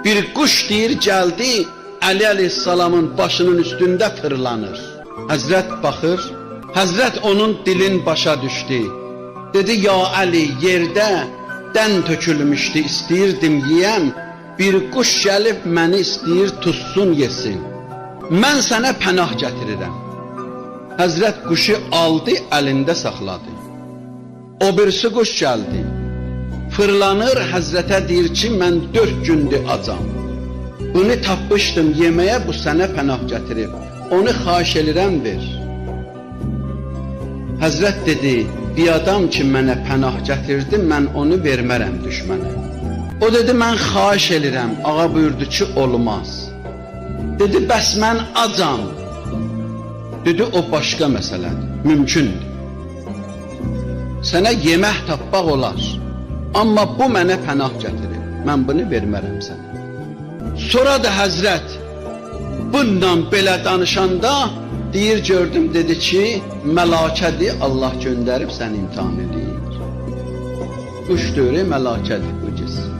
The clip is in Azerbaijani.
Bir quş deyir gəldi, Əli əleyhissalamın başının üstündə fırlanır. Həzrət baxır, Həzrət onun dilin başa düşdü. Dedi, ya Əli, yerdə dən tökülmüşdü, istəyirdim yiyəm, bir quş gəlib məni istəyir tutsun yesin. Mən sənə pənah gətirirəm. Həzrət quşu aldı, əlində saxladı. O birisi quş gəldi, fırlanır, Həzrətə deyir ki, mən 4 gündür acam. Bunu tapmışdım yeməyə, bu sənə pənah gətirib. Onu xahiş edirəm, ver. Həzrət dedi, bir adam ki mənə pənah gətirdi, mən onu vermərəm düşmənə. O dedi, mən xahiş edirəm. Ağa buyurdu ki, olmaz. Dedi, bəs mən acam. Dedi, o başqa məsələdir, mümkündür. Sənə yemək tapmaq olar. Amma bu mənə pənah gətirir. Mən bunu vermərəm sənə. Sonra da Həzrət bundan belə danışanda deyir, gördüm, dedi ki, məlakədir, Allah göndərib səni imtihan edir. Quş dörü məlakədir bu cins.